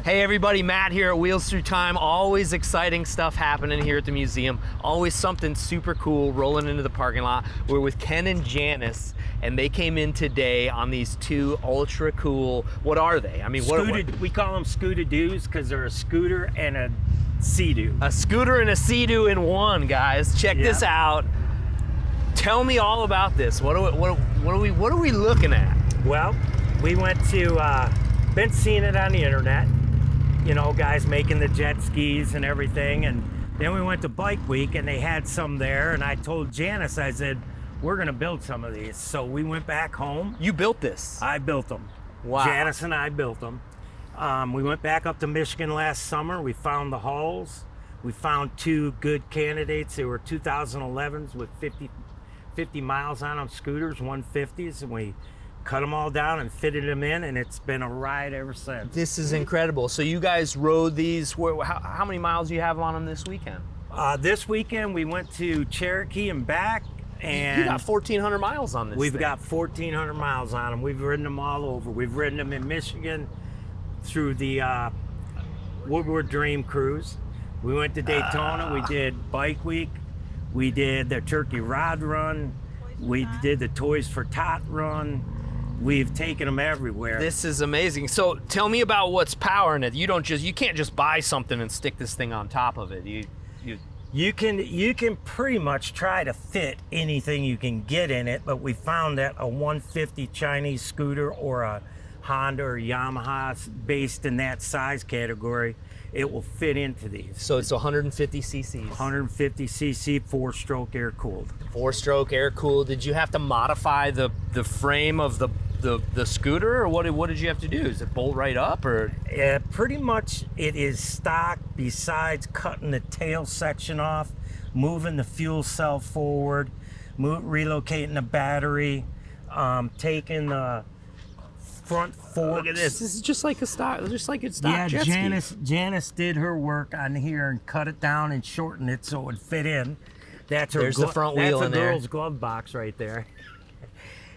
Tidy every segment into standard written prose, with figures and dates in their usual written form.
Hey everybody, Matt here at Wheels Through Time. Always exciting stuff happening here at the museum. Always something super cool rolling into the parking lot. We're with Ken and Janice, and they came in today on these two ultra cool, what are they? I mean, what? We call them Scooter-Doos because they're a scooter and a Sea-Doo. A scooter and a Sea-Doo in one, guys. Check this out. Tell me all about this. What are we looking at? Well, we went to, been seeing it on the internet. You know, guys making the jet skis and everything. And then we went to Bike Week and they had some there. And I told Janice, I said, we're going to build some of these. So we went back home. You built this? I built them. Wow. Janice and I built them. We went back up to Michigan last summer. We found the hulls. We found two good candidates. They were 2011s with 50 miles on them, scooters, 150s. And we cut them all down and fitted them in, and it's been a ride ever since. This is incredible. So you guys rode these, how many miles do you have on them this weekend? This weekend we went to Cherokee and back, and you got 1,400 miles on this We've thing. got 1,400 miles on them. We've ridden them all over. We've ridden them in Michigan through the Woodward Dream Cruise. We went to Daytona. We did Bike Week. We did the Turkey Rod Run. We did the Toys for Tot Run. We've taken them everywhere. This is amazing. So tell me about what's powering it. You can't just buy something and stick this thing on top of it. You can pretty much try to fit anything you can get in it, but we found that a 150 Chinese scooter or a Honda or Yamaha based in that size category, it will fit into these. So it's 150 cc's. 150 cc, 4-stroke air cooled. 4-stroke air cooled. Did you have to modify the frame of the scooter, or what did you have to do? Is it bolt right up, or? Pretty much it is stock, besides cutting the tail section off, moving the fuel cell forward, relocating the battery, taking the front forks. Look at this. This is just like a stock, Yeah, jet ski. Janice did her work on here and cut it down and shortened it so it would fit in. That's her. There's the front wheel in there. That's a girl's glove box right there.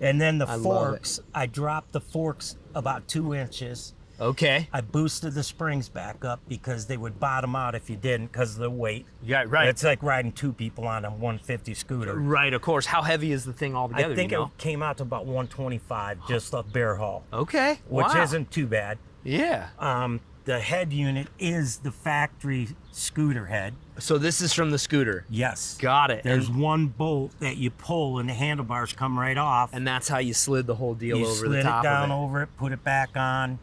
And then the forks, I dropped the forks about 2 inches. Okay. I boosted the springs back up because they would bottom out if you didn't because of the weight. Yeah, right. It's like riding 2 people on a 150 scooter. Right, of course. How heavy is the thing altogether? I think it came out to about 125 just off bare haul. Okay. Which isn't too bad. Yeah. The head unit is the factory scooter head. So this is from the scooter? Yes. Got it. There's one bolt that you pull and the handlebars come right off. And that's how you slid the whole deal over the top of it. You slid it down over it, put it back on.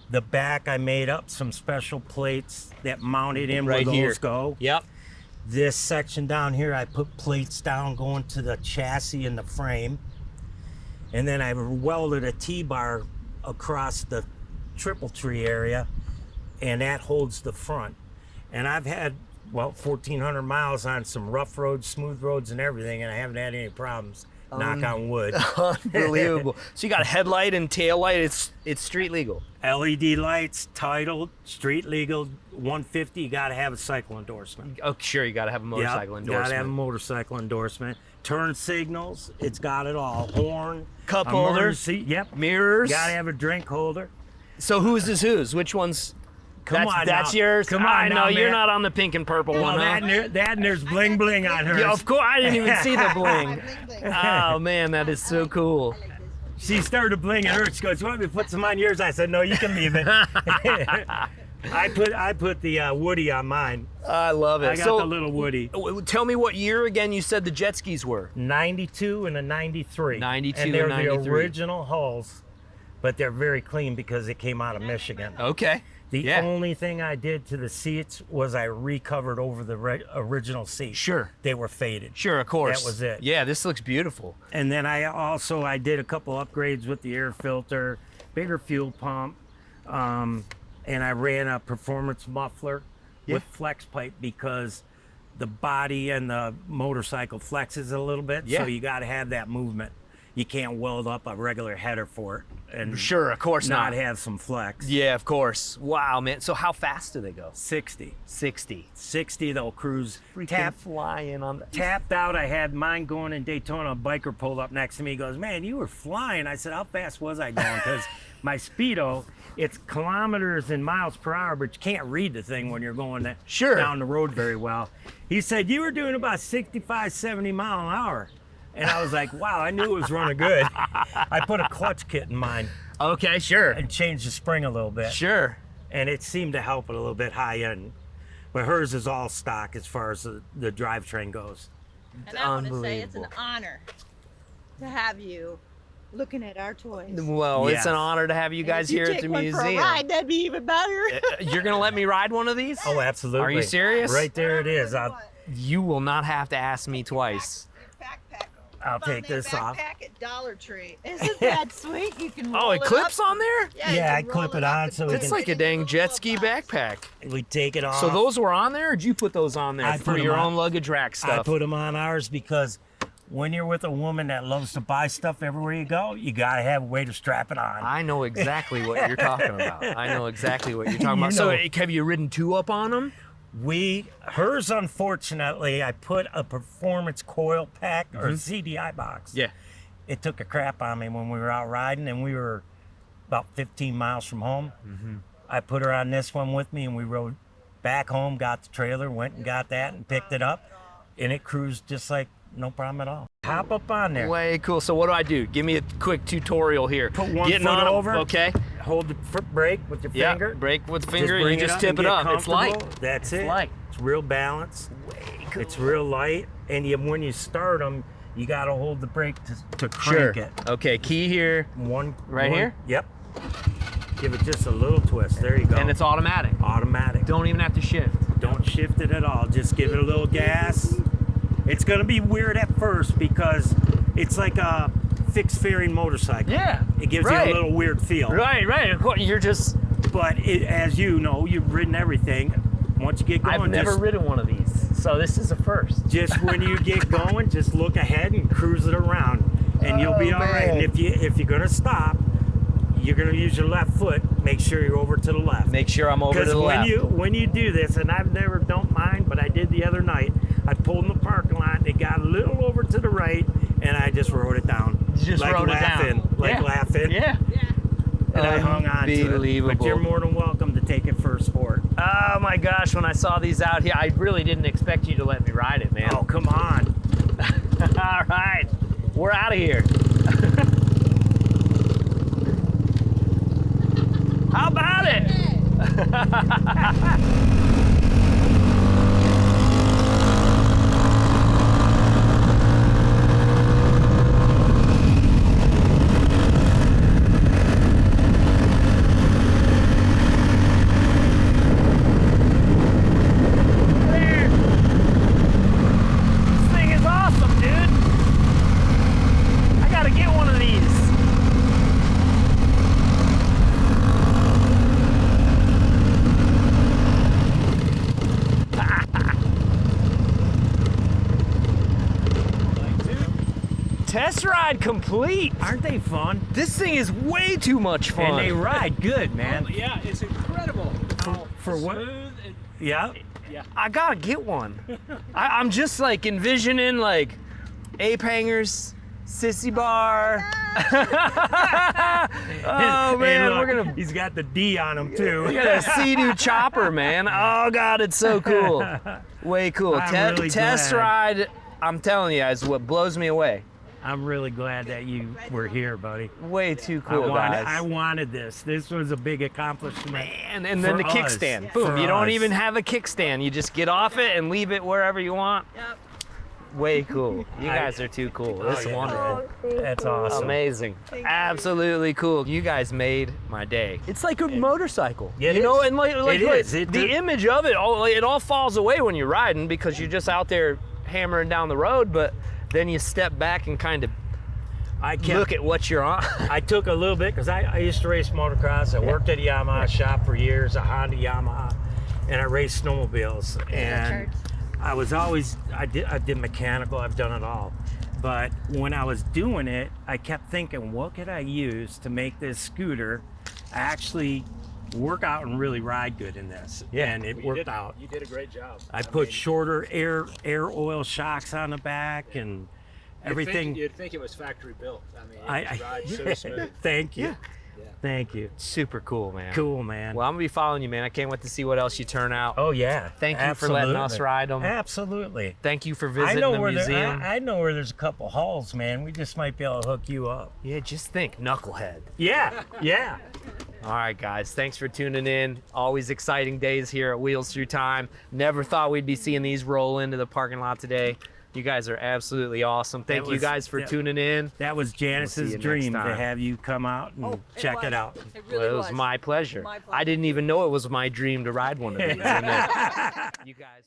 The back, I made up some special plates that mounted in right where here. those go. Yep. This section down here, I put plates down going to the chassis and the frame. And then I welded a T-bar across the triple tree area, and that holds the front. And I've had, 1,400 miles on some rough roads, smooth roads, and everything, and I haven't had any problems. Knock on wood. Unbelievable. So you got a headlight and tail light. It's street legal. LED lights, titled, street legal, 150. You got to have a cycle endorsement. Oh, sure. You got to have a motorcycle endorsement. Got to have a motorcycle endorsement. Turn signals. It's got it all. Horn. Cup holder. Yep. Mirrors. Got to have a drink holder. So who's is whose? Which one's? That's now. yours. Come on, I know man. You're not on the pink and purple one. That and there's bling bling on hers. Yeah, of course. I didn't even see the bling. Oh man, that is so cool. She started blinging hers. She goes, "You want me to put some on yours?" I said, "No, you can leave it." I put the Woody on mine. I love it. I got the little Woody. Tell me what year again you said the jet skis were? 92 and a 93. 92 and they're and 93. the original hulls, but they're very clean because they came out of Michigan. Okay. The only thing I did to the seats was I recovered over the original seats. Sure. They were faded. Sure, of course. That was it. Yeah, this looks beautiful. And then I did a couple upgrades with the air filter, bigger fuel pump, and I ran a performance muffler with flex pipe because the body and the motorcycle flexes a little bit, so you got to have that movement. you can't weld up a regular header for it and Sure, of course not not. have some flex. Yeah, of course. Wow, man. So how fast do they go? 60. 60. They'll cruise. Freaking flying on the... Tapped out. I had mine going in Daytona. A biker pulled up next to me. He goes, man, you were flying. I said, how fast was I going? Because my speedo, it's kilometers and miles per hour, but you can't read the thing when you're going down the road very well. He said, you were doing about 65, 70 mile an hour. And I was like, wow, I knew it was running good. I put a clutch kit in mine Okay, sure. and changed the spring a little bit. Sure. And it seemed to help it a little bit high end. But hers is all stock as far as the drivetrain goes. And I want to say it's an honor to have you looking at our toys. Well, it's Yes. an honor to have you guys here at the Take one for a museum. ride, that'd be even better. You're gonna let me ride one of these? Oh, absolutely. Are you serious? Right there it is. You will not have to ask me twice. Your backpack. I'll Found take that this off. Backpack at Dollar Tree. Isn't that sweet? You can roll Oh, it clips up. on there? Yeah, you Yeah, can I clip roll it up on and so we put It's it like a in dang little jet ski box. backpack. We take it off. So those were on there, or did you put those on there I for put 'em your on. own luggage rack I stuff? put them on ours because when you're with a woman that loves to buy stuff everywhere you go, you gotta have a way to strap it on. I know exactly what you're talking about. I know exactly what you're talking about. You So know. have you ridden two up on them? Hers, unfortunately, I put a performance coil pack or CDI box. Yeah. It took a crap on me when we were out riding, and we were about 15 miles from home. I put her on this one with me, and we rode back home, got the trailer, went and got that and picked it up, and it cruised just like no problem at all. Hop up on there. Way cool. So what do? Give me a quick tutorial here. Put one Getting foot on 'em, over. Okay. Hold the brake with your Yeah. finger. Brake with the finger, and bring you it just up tip and it get up. It's light. comfortable. That's It's it. light. It's real balanced. Way cool. It's real light, and when you start them, you got to hold the brake to crank it. Okay. Key here, Right here? Yep. Give it just a little twist. There you go. and it's automatic. automatic. Don't even have to shift. Don't shift it at all. Just give it a little gas. It's gonna be weird at first because it's like a fixed fairing motorcycle. Yeah. It gives you a little weird feel. Right. Of course, you're just. But as you know, you've ridden everything. Once you get going, I've never ridden one of these, so this is a first. just when you get going, just look ahead and cruise it around, and you'll be Oh, all right. man. And if you're gonna stop, you're gonna use your left foot. Make sure you're over to the left. Make sure I'm over to Because the left. when you do this, and don't mind, but I did the other night. I pulled in the parking lot. And it got a little over to the right, and I just rode it down. Just like rode it down. laughing, like Yeah. laughing. Yeah. And I hung on to it. Unbelievable. But you're more than welcome to take it for a sport. Oh my gosh, when I saw these out here, I really didn't expect you to let me ride it, man. Oh, come on. All right, we're out of here. How about it? There. This thing is awesome, dude. I gotta get one of these. Test ride complete. Aren't they fun? This thing is way too much fun. And they ride good, man. Yeah, it's incredible. For what? Smooth and Yeah. I gotta get one. I'm just like envisioning like ape hangers, sissy bar. Oh man, Hey, we're look, gonna. He's got the D on him too. We got a Sea-Doo chopper, man. Oh god, it's so cool. Way cool. I'm really Test glad. ride. I'm telling you guys, what blows me away. I'm really glad that you were here, buddy. Way too cool, I guys. wanted this. This was a big accomplishment. And then for the us. kickstand. For Boom. You don't us. even have a kickstand. You just get off it and leave it wherever you want. Yep. Way cool. You guys are too cool. This is yeah. wonderful. That's awesome. Amazing. Thank you. Absolutely cool. You guys made my day. It's like a motorcycle. It you know, is. and like It is. the image of it all falls away when you're riding because you're just out there hammering down the road, but then you step back and kind of look at what you're on. I took a little bit because I used to race motocross. I worked at a Yamaha shop for years, a Honda Yamaha, and I raced snowmobiles. And I was always I did mechanical. I've done it all, But when I was doing it, I kept thinking, what could I use to make this scooter actually work out and really ride good in this? Yeah. And it worked out. You did a great job. I put shorter air oil shocks on the back and everything. You'd think it was factory built. I mean, it rides so smooth. Thank you. Yeah. Thank you. Super cool, man. Cool, man. Well, I'm gonna be following you, man. I can't wait to see what else you turn out. Oh yeah. Thank you for letting us ride them. Absolutely. Thank you for I visiting know the where museum. I know where there's a couple halls, man. We just might be able to hook you up. Yeah, just think, knucklehead. Yeah. Yeah. All right, guys. Thanks for tuning in. Always exciting days here at Wheels Through Time. Never thought we'd be seeing these roll into the parking lot today. You guys are absolutely awesome. Thank you guys for tuning in. That was Janice's you next dream to time. have you come out and check it out. It really Well, it was my pleasure. I didn't even know it was my dream to ride one of these. And you guys.